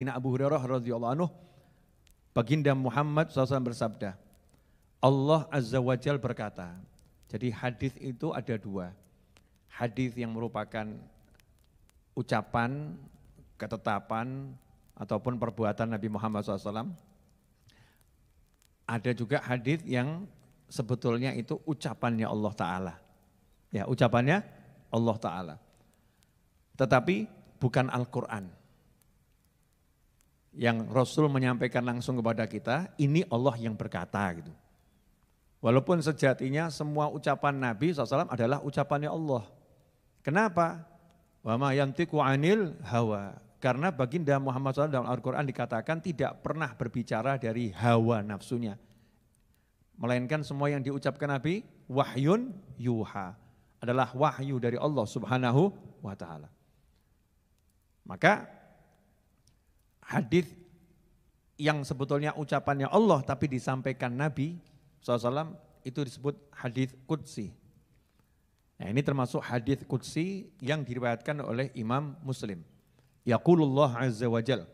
Abu Hurairah radhiyallahu anhu, baginda Muhammad SAW bersabda, Allah Azza wa Jal berkata. Jadi hadis itu ada dua. Hadis yang merupakan ucapan, ketetapan, ataupun perbuatan Nabi Muhammad SAW. Ada juga hadis yang sebetulnya itu ucapannya Allah Ta'ala. Ya, ucapannya Allah Ta'ala. Tetapi bukan Al-Quran. Yang Rasul menyampaikan langsung kepada kita, ini Allah yang berkata gitu. Walaupun sejatinya semua ucapan Nabi SAW adalah ucapannya Allah. Kenapa? Wa ma yantiqu 'anil hawa. Karena baginda Muhammad SAW dalam Al-Quran dikatakan tidak pernah berbicara dari hawa nafsunya. Melainkan semua yang diucapkan Nabi, wahyun yuha. Adalah wahyu dari Allah Subhanahu wa ta'ala. Maka hadis yang sebetulnya ucapannya Allah tapi disampaikan Nabi SAW itu disebut hadis qudsi. Nah, ini termasuk hadis qudsi yang diriwayatkan oleh Imam Muslim. Yaqulullah Azza wa Jal.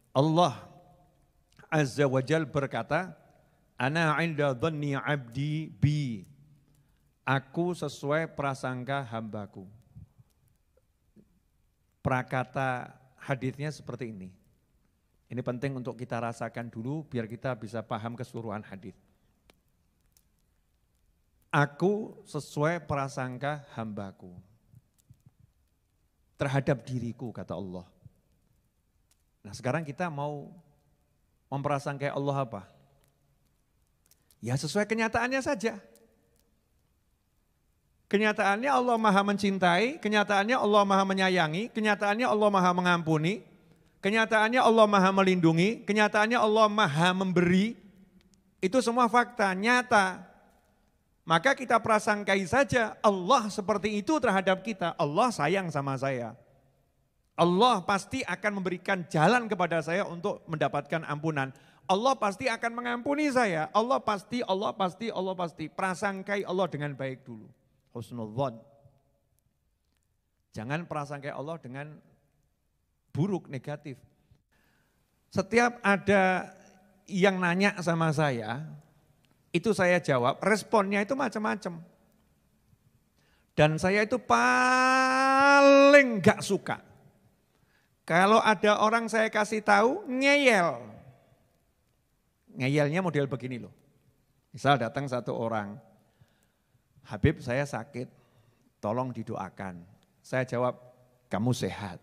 Allah Azza wa Jal berkata, Ana 'inda dhanni 'abdi bi. Aku sesuai prasangka hambaku. Prakata hadisnya seperti ini. Ini penting untuk kita rasakan dulu biar kita bisa paham keseluruhan hadis. Aku sesuai prasangka hambaku terhadap diriku, kata Allah. Nah, sekarang kita mau memprasangkai Allah apa? Ya sesuai kenyataannya saja. Kenyataannya Allah Maha mencintai, kenyataannya Allah Maha menyayangi, kenyataannya Allah Maha mengampuni, kenyataannya Allah Maha melindungi, kenyataannya Allah Maha memberi. Itu semua fakta, nyata. Maka kita prasangkai saja Allah seperti itu terhadap kita. Allah sayang sama saya. Allah pasti akan memberikan jalan kepada saya untuk mendapatkan ampunan. Allah pasti akan mengampuni saya. Allah pasti. Prasangkai Allah dengan baik dulu. Husnudzon. Jangan prasangkai Allah dengan buruk, negatif. Setiap ada yang nanya sama saya, itu saya jawab, responnya itu macam-macam. Dan saya itu paling gak suka. Kalau ada orang saya kasih tahu, ngeyel. Ngeyelnya model begini loh. Misal datang satu orang, Habib saya sakit, tolong didoakan. Saya jawab, kamu sehat.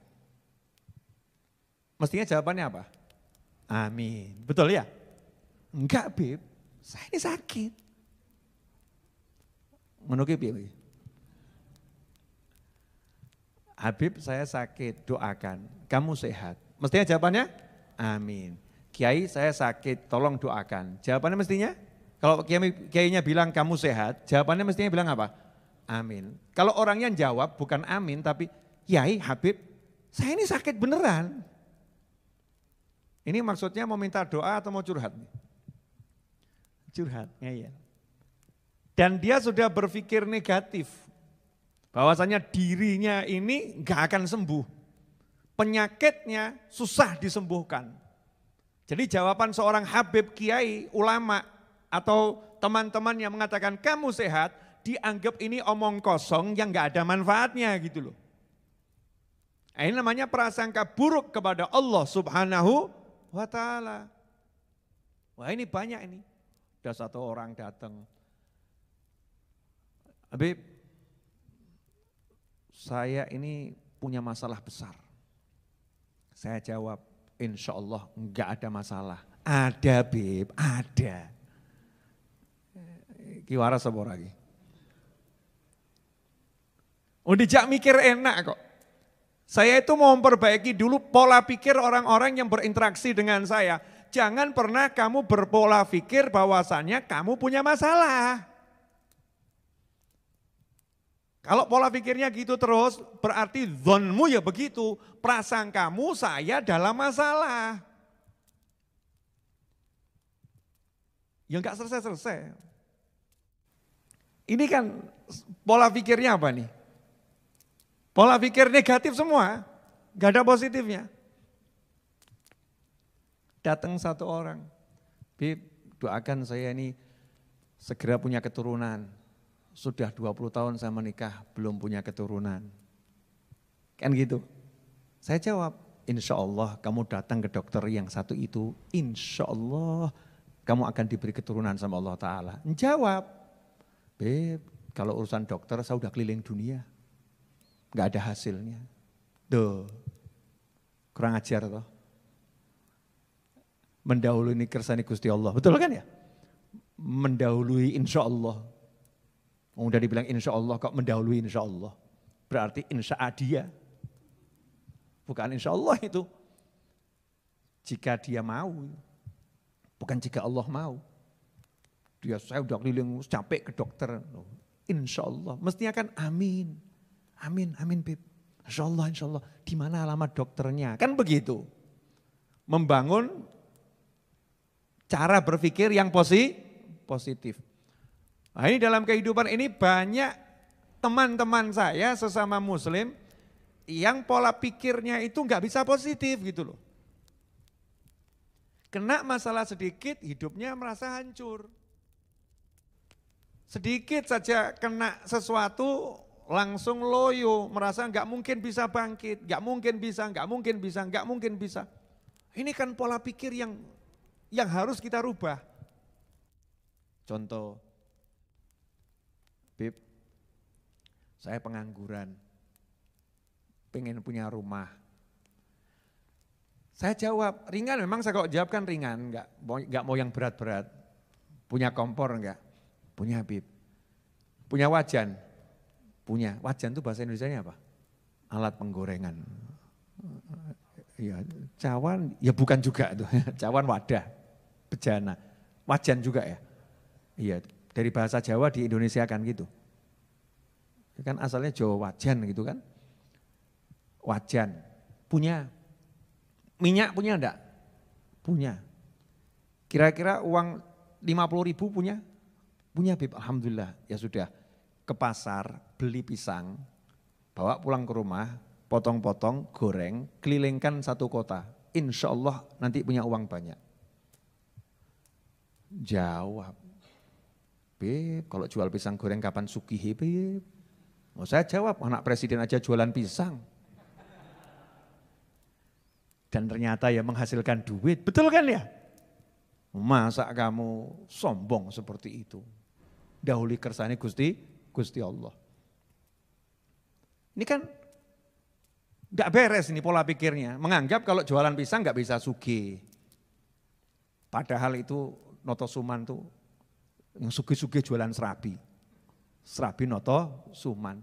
Mestinya jawabannya apa? Amin. Betul ya? Enggak, Bib. Saya ini sakit. Menukip ya. Habib saya sakit, doakan. Kamu sehat. Mestinya jawabannya? Amin. Kiai saya sakit, tolong doakan. Jawabannya mestinya? Kalau kiainya bilang kamu sehat, jawabannya mestinya bilang apa? Amin. Kalau orangnya jawab bukan amin tapi Kiai, Habib, saya ini sakit beneran. Ini maksudnya mau minta doa atau mau curhat? Curhat, ya. Dan dia sudah berpikir negatif. Bahwasanya dirinya ini gak akan sembuh. Penyakitnya susah disembuhkan. Jadi jawaban seorang Habib, Kiai, ulama atau teman-teman yang mengatakan kamu sehat, dianggap ini omong kosong yang gak ada manfaatnya gitu loh. Ini namanya prasangka buruk kepada Allah Subhanahu wa ta'ala. Wah ini banyak ini. Ada satu orang datang, Habib, saya ini punya masalah besar. Saya jawab, insya Allah enggak ada masalah. Ada Bib, ada. Kiwara sebor lagi. Dijak mikir enak kok. Saya itu mau memperbaiki dulu pola pikir orang-orang yang berinteraksi dengan saya. Jangan pernah kamu berpola pikir bahwasannya kamu punya masalah. Kalau pola pikirnya gitu terus, berarti zonmu ya begitu. Prasangkamu saya dalam masalah. Ya enggak selesai-selesai. Ini kan pola pikirnya apa nih? Pola pikir negatif semua, enggak ada positifnya. Datang satu orang, Bib, doakan saya ini segera punya keturunan. Sudah 20 tahun saya menikah, belum punya keturunan. Kan gitu. Saya jawab, insya Allah kamu datang ke dokter yang satu itu, insya Allah kamu akan diberi keturunan sama Allah Ta'ala. Jawab, Beb, kalau urusan dokter saya udah keliling dunia. Gak ada hasilnya. Duh, kurang ajar toh. Mendahului kersani Gusti Allah, betul kan ya? Mendahului insya Allah. Udah dibilang insya Allah kok mendahului insya Allah. Berarti insya dia. Bukan insya Allah itu. Jika dia mau. Bukan jika Allah mau. Saya udah keliling capek ke dokter. Insya Allah. Mestinya kan amin. Amin, amin Bib. Insya Allah. Di mana alamat dokternya? Kan begitu. Membangun cara berpikir yang positif. Nah ini dalam kehidupan ini banyak teman-teman saya sesama muslim yang pola pikirnya itu nggak bisa positif gitu loh. Kena masalah sedikit hidupnya merasa hancur. Sedikit saja kena sesuatu langsung loyo, merasa nggak mungkin bisa bangkit, nggak mungkin bisa. Ini kan pola pikir yang harus kita rubah. Contoh, Bib, saya pengangguran, pengen punya rumah. Saya jawab, ringan memang saya kok jawab kan ringan, enggak mau yang berat-berat. Punya kompor enggak? Punya Bib. Punya wajan? Punya. Wajan itu bahasa Indonesianya apa? Alat penggorengan. Ya, cawan, ya bukan juga itu. Cawan wadah, bejana. Wajan juga ya? Iya, dari bahasa Jawa di Indonesia kan gitu. Kan asalnya Jawa wajan gitu kan. Wajan, punya. Minyak punya enggak? Punya. Kira-kira uang 50.000 punya? Punya Bib, alhamdulillah. Ya sudah, ke pasar beli pisang, bawa pulang ke rumah, potong-potong, goreng, kelilingkan satu kota. Insya Allah nanti punya uang banyak. Jawab, Bib, kalau jual pisang goreng kapan sugih Bib? Mau saya jawab, anak presiden aja jualan pisang. Dan ternyata ya menghasilkan duit, betul kan ya? Masa kamu sombong seperti itu? Dahuli kersane Gusti Allah. Ini kan gak beres ini pola pikirnya. Menganggap kalau jualan pisang gak bisa sugih. Padahal itu Noto Suman tuh yang sugih-sugih jualan serabi. Serabi Noto Suman.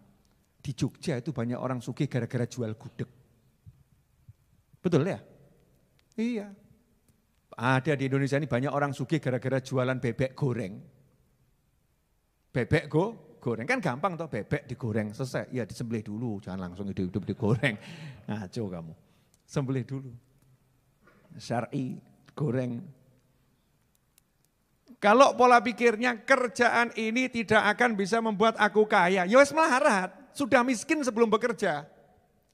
Di Jogja itu banyak orang sugih gara-gara jual gudeg. Betul ya? Iya. Ada di Indonesia ini banyak orang sugih gara-gara jualan bebek goreng. Bebek goreng, kan gampang toh bebek digoreng, selesai. Ya disembelih dulu, jangan langsung hidup-hidup digoreng. Ngaco kamu. Sembelih dulu. Syar'i, goreng. Kalau pola pikirnya kerjaan ini tidak akan bisa membuat aku kaya, ya wis melarat, sudah miskin sebelum bekerja.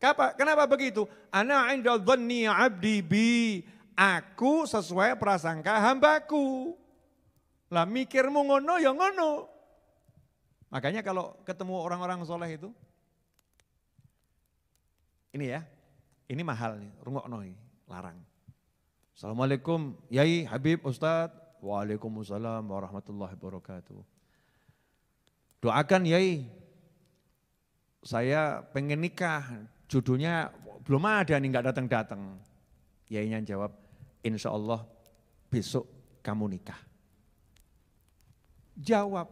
Kenapa begitu? Ana 'inda dhanni 'abdi bi. Aku sesuai prasangka hambaku. Lah mikirmu ngono ya ngono. Makanya kalau ketemu orang-orang soleh itu, ini ya, ini mahal nih, rungokno nih, larang. Assalamualaikum, Yai, Habib, Ustadz. Waalaikumsalam warahmatullahi wabarakatuh. Doakan Yai, saya pengen nikah, jodohnya belum ada nih, nggak datang-datang. Yainya jawab, insya Allah besok kamu nikah. Jawab,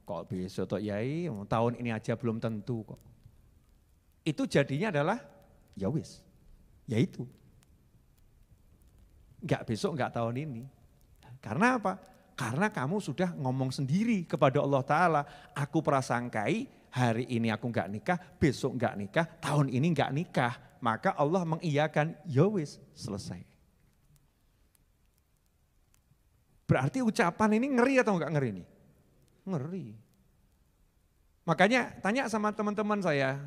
kok besok toh Yai, tahun ini aja belum tentu kok. Itu jadinya adalah, ya wis, ya itu. Enggak besok, enggak tahun ini. Karena apa? Karena kamu sudah ngomong sendiri kepada Allah Ta'ala, aku prasangkai hari ini aku enggak nikah, besok enggak nikah, tahun ini enggak nikah. Maka Allah mengiyakan, ya wis, selesai. Berarti ucapan ini ngeri atau enggak ngeri nih? Ngeri. Makanya tanya sama teman-teman saya,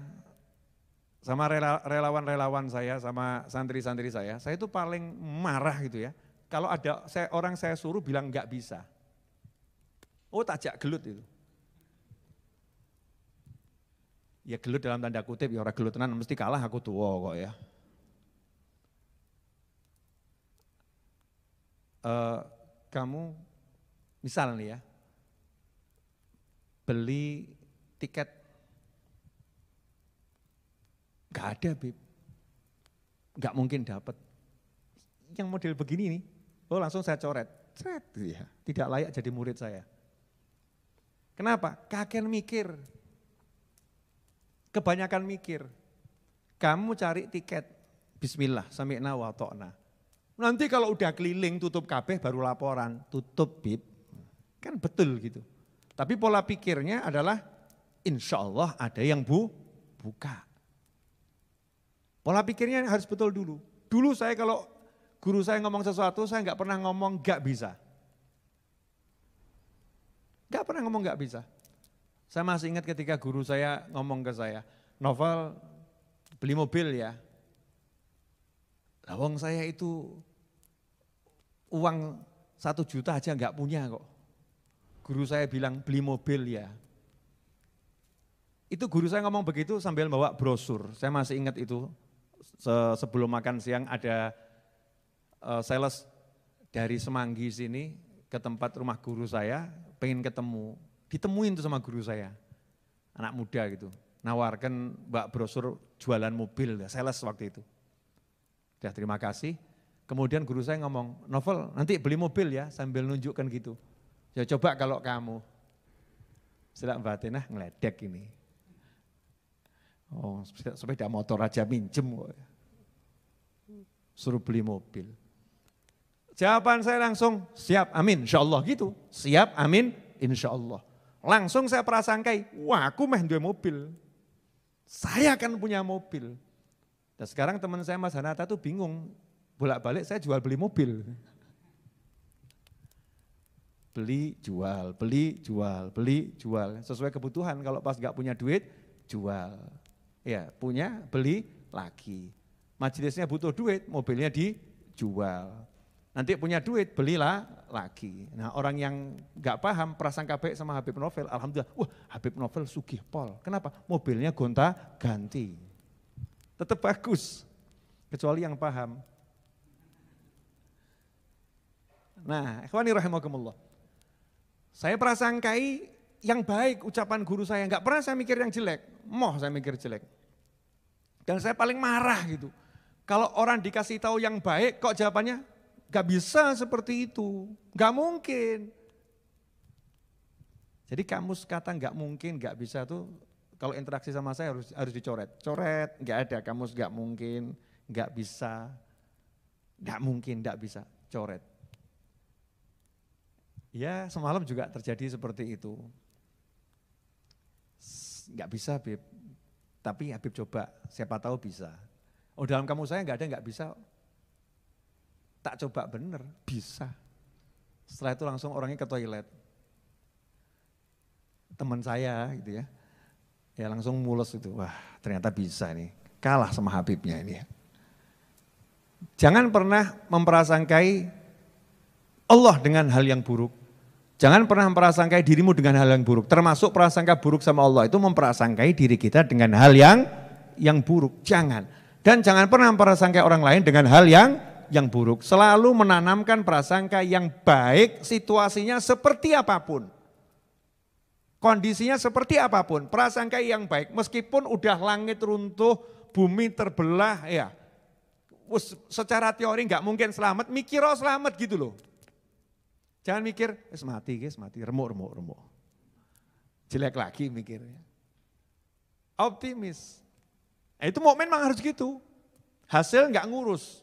sama relawan-relawan saya, sama santri-santri saya itu paling marah gitu ya. Kalau ada orang saya suruh bilang enggak bisa. Oh tajak gelut itu. Ya gelut dalam tanda kutip, ya orang gelut tenan mesti kalah aku tua kok ya. Kamu misal nih ya, beli tiket, gak ada Bib, gak mungkin dapat. Yang model begini nih, oh langsung saya coret, ya, tidak layak jadi murid saya. Kenapa? Kakek mikir, kebanyakan mikir. Kamu cari tiket, bismillah, sami'na wa ta'na. Nanti kalau udah keliling tutup kabeh baru laporan, tutup Bib, kan betul gitu. Tapi pola pikirnya adalah insya Allah ada yang buka. Pola pikirnya harus betul dulu. Dulu saya kalau guru saya ngomong sesuatu, saya nggak pernah ngomong nggak bisa. Nggak pernah ngomong nggak bisa. Saya masih ingat ketika guru saya ngomong ke saya, Novel beli mobil ya. Lawang saya itu uang 1 juta aja nggak punya kok. Guru saya bilang beli mobil ya. Itu guru saya ngomong begitu sambil bawa brosur. Saya masih ingat itu sebelum makan siang ada sales dari Semanggi sini ke tempat rumah guru saya, pengen ketemu. Ditemuin tuh sama guru saya, anak muda gitu. Nawarkan mbak brosur jualan mobil, sales waktu itu. Ya terima kasih. Kemudian guru saya ngomong, Novel nanti beli mobil ya sambil nunjukkan gitu. Ya coba kalau kamu, setelah batinah ngeledek ini. Oh sepeda motor aja minjem kok. Suruh beli mobil. Jawaban saya langsung, siap amin insya Allah gitu. Siap amin insya Allah. Langsung saya prasangkai, wah aku meh duwe mobil. Saya akan punya mobil. Dan sekarang teman saya Mas Hanata tuh bingung, bolak-balik saya jual beli mobil. Beli, jual, beli, jual, beli, jual. Sesuai kebutuhan, kalau pas gak punya duit, jual. Ya punya, beli lagi. Majelisnya butuh duit, mobilnya dijual. Nanti punya duit, belilah lagi. Nah orang yang gak paham, prasangka baik sama Habib Novel, alhamdulillah, wah Habib Novel sugih pol. Kenapa? Mobilnya gonta ganti. Tetap bagus, kecuali yang paham. Nah, ikhwani rahimakumullah. Saya prasangkai yang baik ucapan guru saya, enggak pernah saya mikir yang jelek. Moh saya mikir jelek. Dan saya paling marah gitu. Kalau orang dikasih tahu yang baik, kok jawabannya enggak bisa seperti itu. Enggak mungkin. Jadi kamus kata enggak mungkin, enggak bisa tuh kalau interaksi sama saya harus dicoret. Coret, enggak ada kamus enggak mungkin, enggak bisa. Enggak mungkin, enggak bisa. Coret. Ya semalam juga terjadi seperti itu. Enggak bisa Habib, tapi Habib coba, siapa tahu bisa. Oh dalam kamu saya enggak ada enggak bisa. Tak coba bener, bisa. Setelah itu langsung orangnya ke toilet. Teman saya gitu ya. Ya langsung mules itu, wah ternyata bisa nih. Kalah sama Habibnya ini ya. Jangan pernah memprasangkai Allah dengan hal yang buruk. Jangan pernah memprasangkai dirimu dengan hal yang buruk. Termasuk prasangka buruk sama Allah itu memprasangkai diri kita dengan hal yang buruk. Jangan. Dan jangan pernah memprasangkai orang lain dengan hal yang buruk. Selalu menanamkan prasangka yang baik, situasinya seperti apapun. Kondisinya seperti apapun, prasangka yang baik. Meskipun udah langit runtuh, bumi terbelah, ya secara teori nggak mungkin selamat, mikir oh selamat gitu loh. Jangan mikir, mati, remuk. Jelek lagi mikirnya. Optimis. Nah, itu mukmin memang harus gitu. Hasil nggak ngurus,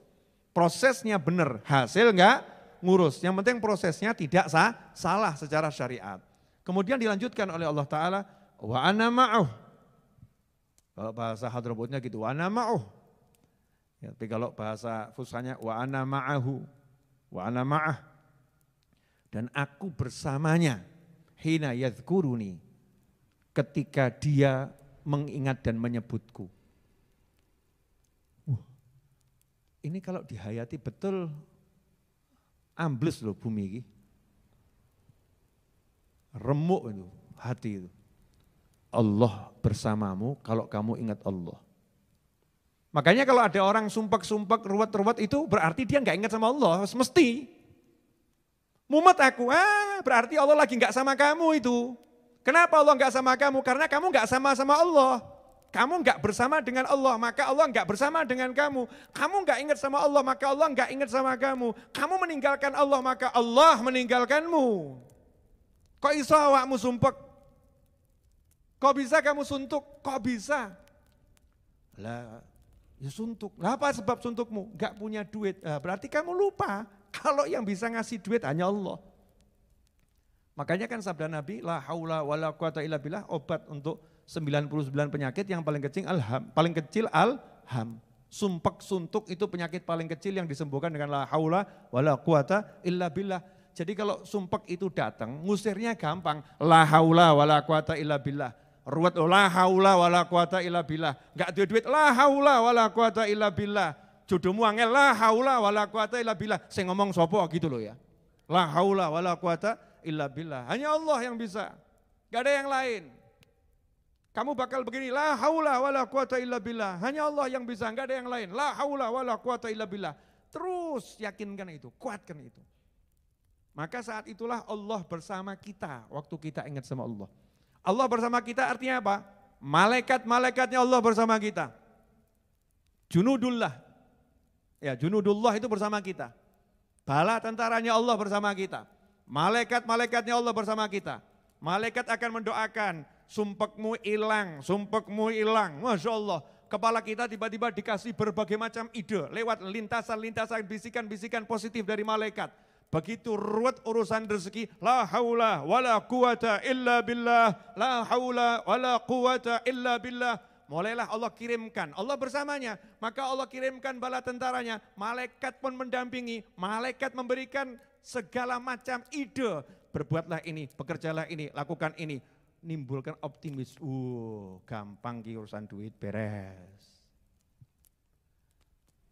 prosesnya benar, hasil nggak ngurus. Yang penting prosesnya tidak salah secara syariat. Kemudian dilanjutkan oleh Allah Ta'ala, wa ana ma'uh. Kalau bahasa Hadramutnya gitu, wa ana ma'uh. Ya, tapi kalau bahasa Fushanya, wa ana ma'ahu, wa ana ma'ah. Dan aku bersamanya, hina yadhkuruni, ketika dia mengingat dan menyebutku. Ini kalau dihayati betul, ambles loh bumi ini. Remuk itu hati itu. Allah bersamamu kalau kamu ingat Allah. Makanya kalau ada orang sumpek-sumpek, ruwet-ruwet itu berarti dia nggak ingat sama Allah, mesti. Mumet aku, berarti Allah lagi nggak sama kamu itu. Kenapa Allah nggak sama kamu? Karena kamu nggak sama Allah. Kamu nggak bersama dengan Allah, maka Allah nggak bersama dengan kamu. Kamu nggak ingat sama Allah, maka Allah nggak ingat sama kamu. Kamu meninggalkan Allah, maka Allah meninggalkanmu. Kok iso awakmu sumpek? Kok bisa kamu suntuk? Kok bisa? Lah, ya suntuk. Lah apa sebab suntukmu? Nggak punya duit. Berarti kamu lupa kalau yang bisa ngasih duit hanya Allah. Makanya kan sabda Nabi, la haula wala quwata illa billah, obat untuk 99 penyakit yang paling kecil alham. Sumpek suntuk itu penyakit paling kecil yang disembuhkan dengan la haula wala quwata illa billah. Jadi kalau sumpek itu datang, ngusirnya gampang. La haula wala quwata illa billah. Ruwet la haula wala quwata illa billah. Enggak ada duit la haula wala quwata illa billah. Jodohmu angel la haula wala quwata illa billah. Saya ngomong sopo gitu loh ya. La haula wala quwata illa billah. Hanya Allah yang bisa. Enggak ada yang lain. Kamu bakal begini, la haula wala quwata illa billah. Hanya Allah yang bisa, enggak ada yang lain. La haula wala quwata illa billah. Terus yakinkan itu, kuatkan itu. Maka saat itulah Allah bersama kita waktu kita ingat sama Allah. Allah bersama kita artinya apa? Malaikat-malaikatnya Allah bersama kita. Junudullah. Ya, junudullah itu bersama kita. Bala tentaranya Allah bersama kita. Malaikat-malaikatnya Allah bersama kita. Malaikat akan mendoakan, sumpekmu hilang, sumpekmu hilang. Masya Allah, kepala kita tiba-tiba dikasih berbagai macam ide lewat lintasan-lintasan bisikan-bisikan positif dari malaikat. Begitu ruwet urusan rezeki, la haula wala quwata illa billah, la haula wala quwata illa billah. Mulailah Allah kirimkan, Allah bersamanya, maka Allah kirimkan bala tentaranya, malaikat pun mendampingi, malaikat memberikan segala macam ide. Berbuatlah ini, bekerjalah ini, lakukan ini. Nimbulkan optimis, gampang ki urusan duit beres.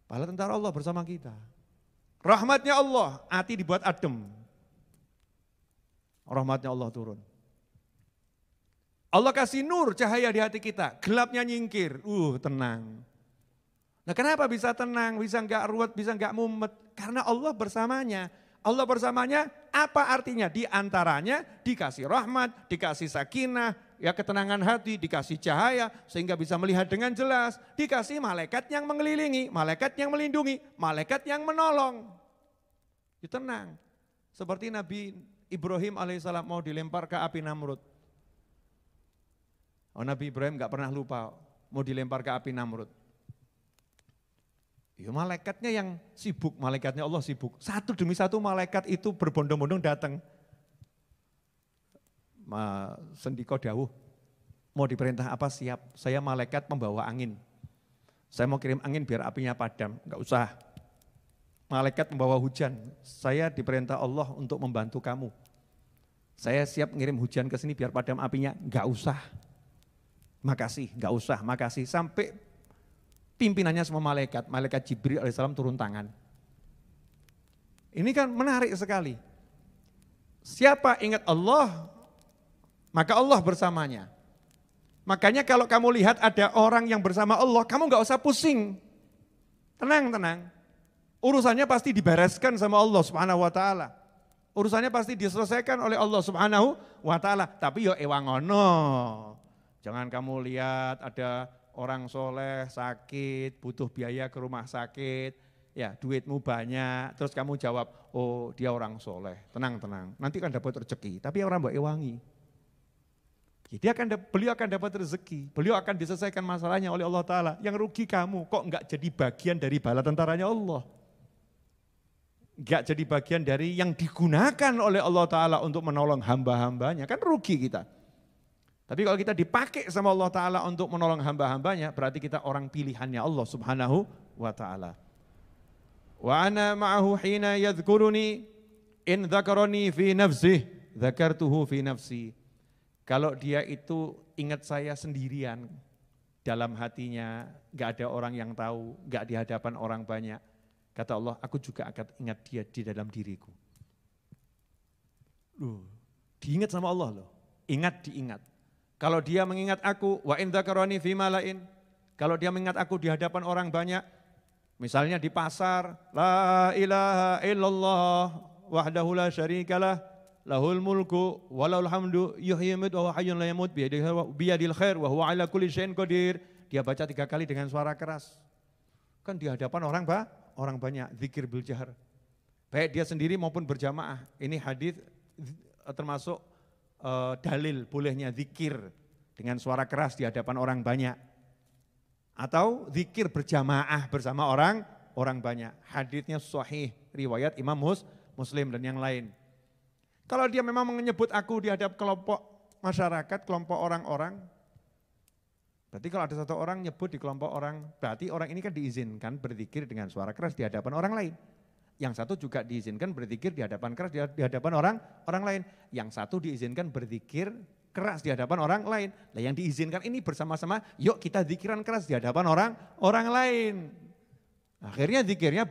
Bala tentara Allah bersama kita. Rahmatnya Allah, hati dibuat adem. Rahmatnya Allah turun. Allah kasih nur cahaya di hati kita, gelapnya nyingkir, tenang. Nah kenapa bisa tenang, bisa enggak ruwet, bisa enggak mumet? Karena Allah bersamanya. Allah bersamanya apa artinya? Di antaranya dikasih rahmat, dikasih sakinah, ya ketenangan hati, dikasih cahaya sehingga bisa melihat dengan jelas. Dikasih malaikat yang mengelilingi, malaikat yang melindungi, malaikat yang menolong. Ya tenang. Seperti Nabi Ibrahim alaihissalam mau dilempar ke api Namrud. Nabi Ibrahim gak pernah lupa mau dilempar ke api Namrud. Ya malaikatnya yang sibuk, malaikatnya Allah sibuk. Satu demi satu malaikat itu berbondong-bondong datang. Sendiko dawuh, mau diperintah apa siap, saya malaikat pembawa angin. Saya mau kirim angin biar apinya padam, enggak usah. Malaikat membawa hujan, saya diperintah Allah untuk membantu kamu. Saya siap ngirim hujan ke sini biar padam apinya, enggak usah. Makasih, enggak usah, makasih. Sampai pimpinannya semua malaikat, malaikat Jibril alaihissalam turun tangan. Ini kan menarik sekali. Siapa ingat Allah, maka Allah bersamanya. Makanya kalau kamu lihat ada orang yang bersama Allah, kamu enggak usah pusing. Tenang. Urusannya pasti dibereskan sama Allah Subhanahu wa taala. Urusannya pasti diselesaikan oleh Allah Subhanahu wa taala. Tapi yo ewangono. Jangan kamu lihat ada orang soleh sakit, butuh biaya ke rumah sakit, ya duitmu banyak, terus kamu jawab, oh dia orang soleh, tenang, nanti kan dapat rezeki, tapi orang mbak ewangi. Beliau akan dapat rezeki, beliau akan diselesaikan masalahnya oleh Allah Ta'ala, yang rugi kamu, kok enggak jadi bagian dari bala tentaranya Allah. Enggak jadi bagian dari yang digunakan oleh Allah Ta'ala untuk menolong hamba-hambanya, kan rugi kita. Tapi kalau kita dipakai sama Allah Ta'ala untuk menolong hamba-hambanya, berarti kita orang pilihannya Allah Subhanahu wa Ta'ala. Wa ana ma'ahu hina yadhkuruni in dzakarani fi nafsih, dzakartuhu fi nafsi. Kalau dia itu ingat saya sendirian, dalam hatinya, gak ada orang yang tahu, gak di hadapan orang banyak. Kata Allah, aku juga akan ingat dia di dalam diriku. Loh, diingat sama Allah loh. Ingat diingat. Kalau dia mengingat aku, wa in dzakarani fi malain. Kalau dia mengingat aku di hadapan orang banyak, misalnya di pasar, la ilaha illallah wahdahu la syarikalah, lahul mulku walahul hamdu yuhyi wa huwa hayyun la yamut biyadil khair wa huwa ala kulli syai'in qadir. Dia baca 3 kali dengan suara keras. Kan di hadapan orang banyak, zikir bil jahar. Baik dia sendiri maupun berjamaah. Ini hadis termasuk dalil bolehnya zikir dengan suara keras di hadapan orang banyak. Atau zikir berjamaah bersama orang banyak. Hadisnya sahih, riwayat Imam Muslim dan yang lain. Kalau dia memang menyebut aku di hadap kelompok masyarakat, kelompok orang-orang, berarti kalau ada satu orang nyebut di kelompok orang, berarti orang ini kan diizinkan berzikir dengan suara keras di hadapan orang lain. Yang satu juga diizinkan berzikir di hadapan keras di hadapan orang lain. Yang satu diizinkan berzikir keras di hadapan orang lain. Nah yang diizinkan ini bersama-sama, yuk kita zikiran keras di hadapan orang lain. Akhirnya zikirnya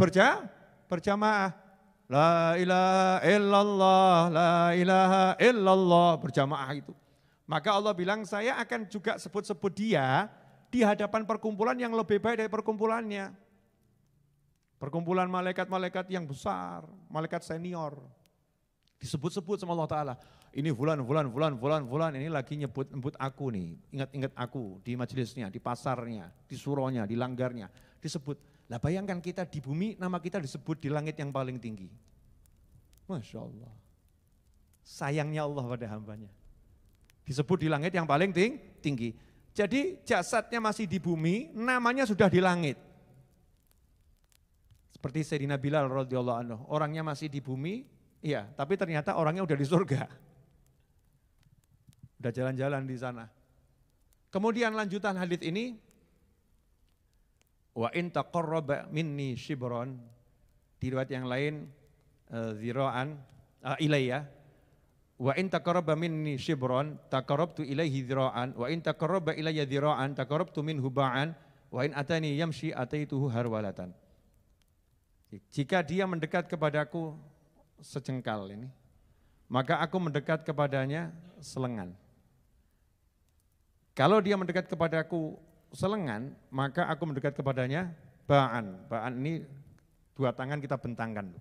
berjamaah. La ilaha illallah, la ilaha illallah, berjamaah itu. Maka Allah bilang saya akan juga sebut-sebut dia di hadapan perkumpulan yang lebih baik dari perkumpulannya. Perkumpulan malaikat-malaikat yang besar, malaikat senior. Disebut-sebut sama Allah Ta'ala. Ini fulan, ini lagi nyebut aku nih. Ingat-ingat aku di majelisnya, di pasarnya, di suronya, di langgarnya. Disebut. Lah bayangkan kita di bumi, nama kita disebut di langit yang paling tinggi. Masya Allah. Sayangnya Allah pada hambanya. Disebut di langit yang paling tinggi. Jadi jasadnya masih di bumi, namanya sudah di langit. Seperti Sayyidina Bilal radhiyallahu anhu, orangnya masih di bumi, iya, tapi ternyata orangnya udah di surga. Udah jalan-jalan di sana. Kemudian lanjutan hadis ini, wa in taqarraba minni shibron, di riwayat yang lain zira'an ilayya, wa in taqarraba minni shibron taqarrabtu ilaihi zira'an, wa in taqarraba ilayya zira'an taqarrabtu minhu ba'an, wa in atani yamshi ataituhu harwalatan. Jika dia mendekat kepadaku sejengkal ini, maka aku mendekat kepadanya selengan. Kalau dia mendekat kepadaku selengan, maka aku mendekat kepadanya ba'an. Ba'an ini 2 tangan kita bentangkan.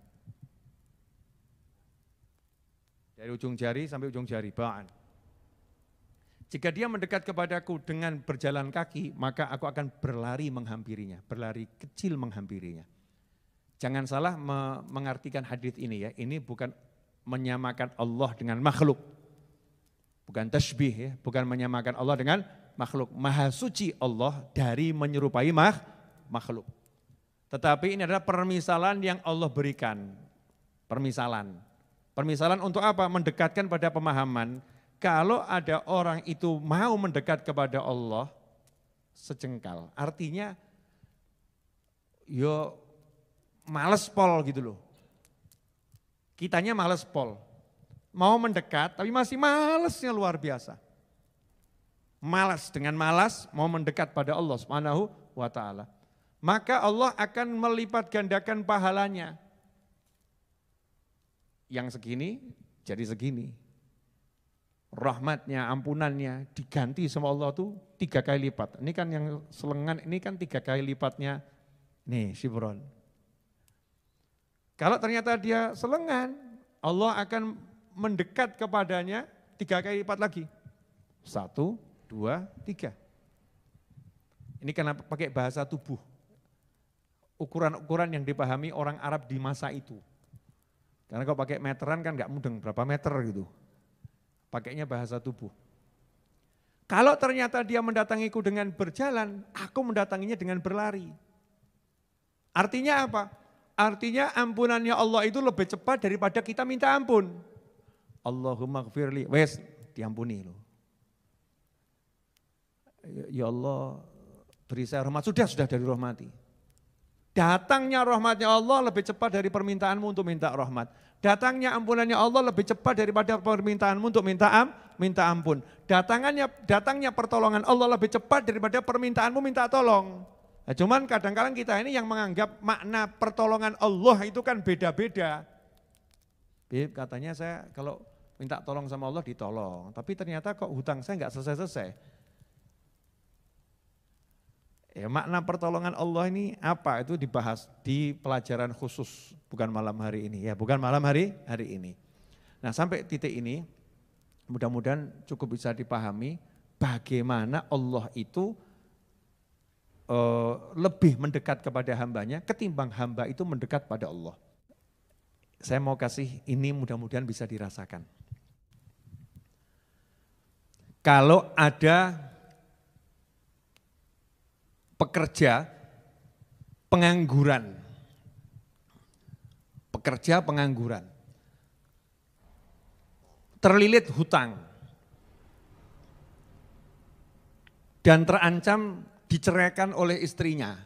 Dari ujung jari sampai ujung jari, ba'an. Jika dia mendekat kepadaku dengan berjalan kaki, maka aku akan berlari menghampirinya, berlari kecil menghampirinya. Jangan salah mengartikan hadis ini ya, ini bukan menyamakan Allah dengan makhluk. Bukan tasbih ya, bukan menyamakan Allah dengan makhluk. Maha suci Allah dari menyerupai makhluk. Tetapi ini adalah permisalan yang Allah berikan. Permisalan. Permisalan untuk apa? Mendekatkan pada pemahaman. Kalau ada orang itu mau mendekat kepada Allah sejengkal. Artinya yo males pol gitu loh. Kitanya males pol. Mau mendekat tapi masih malesnya luar biasa. Malas, dengan malas mau mendekat pada Allah Subhanahu wa ta'ala. Maka Allah akan melipat gandakan pahalanya. Yang segini jadi segini. Rahmatnya, ampunannya diganti sama Allah tuh 3 kali lipat. Ini kan yang selengan ini kan 3 kali lipatnya nih Shibron. Kalau ternyata dia selengan, Allah akan mendekat kepadanya 3 kali lipat lagi. 1, 2, 3. Ini karena pakai bahasa tubuh. Ukuran-ukuran yang dipahami orang Arab di masa itu. Karena kalau pakai meteran kan nggak mudeng, berapa meter gitu. Pakainya bahasa tubuh. Kalau ternyata dia mendatangiku dengan berjalan, aku mendatanginya dengan berlari. Artinya apa? Artinya ampunannya Allah itu lebih cepat daripada kita minta ampun. Allahumma gfirli, wes diampuni loh. Ya Allah beri saya rahmat, sudah dari rahmati. Datangnya rahmatnya Allah lebih cepat dari permintaanmu untuk minta rahmat. Datangnya ampunannya Allah lebih cepat daripada permintaanmu untuk minta ampun. Datangnya pertolongan Allah lebih cepat daripada permintaanmu minta tolong. Nah, cuman kadang-kadang kita ini yang menganggap makna pertolongan Allah itu kan beda-beda. Bib, katanya saya kalau minta tolong sama Allah ditolong, tapi ternyata kok hutang saya nggak selesai-selesai. Ya, makna pertolongan Allah ini apa? Itu dibahas di pelajaran khusus, bukan malam hari ini. Ya, bukan malam hari ini. Nah, sampai titik ini mudah-mudahan cukup bisa dipahami bagaimana Allah itu lebih mendekat kepada hambanya ketimbang hamba itu mendekat pada Allah. Saya mau kasih ini mudah-mudahan bisa dirasakan. Kalau ada pekerja pengangguran, terlilit hutang, dan terancam diceraikan oleh istrinya.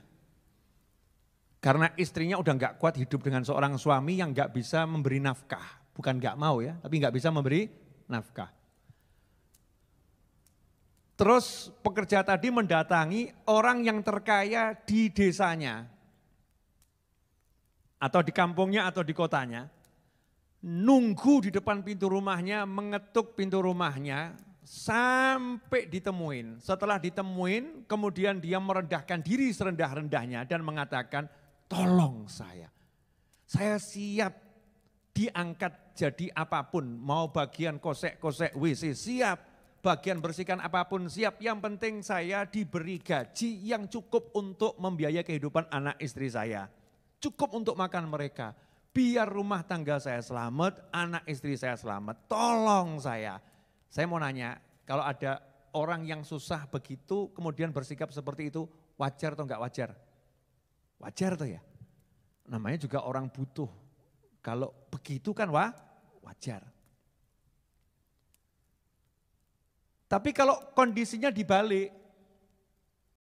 Karena istrinya udah gak kuat hidup dengan seorang suami yang gak bisa memberi nafkah. Bukan gak mau ya, tapi gak bisa memberi nafkah. Terus pekerja tadi mendatangi orang yang terkaya di desanya. Atau di kampungnya atau di kotanya. Nunggu di depan pintu rumahnya, mengetuk pintu rumahnya sampai ditemuin. Setelah ditemuin kemudian dia merendahkan diri serendah-rendahnya dan mengatakan, tolong saya siap diangkat jadi apapun, mau bagian kosek-kosek WC siap, bagian bersihkan apapun siap, yang penting saya diberi gaji yang cukup untuk membiayai kehidupan anak istri saya, cukup untuk makan mereka, biar rumah tangga saya selamat, anak istri saya selamat, tolong saya. Saya mau nanya, kalau ada orang yang susah begitu kemudian bersikap seperti itu, wajar atau enggak wajar? Wajar tuh ya, namanya juga orang butuh. Kalau begitu kan wajar. Tapi kalau kondisinya dibalik,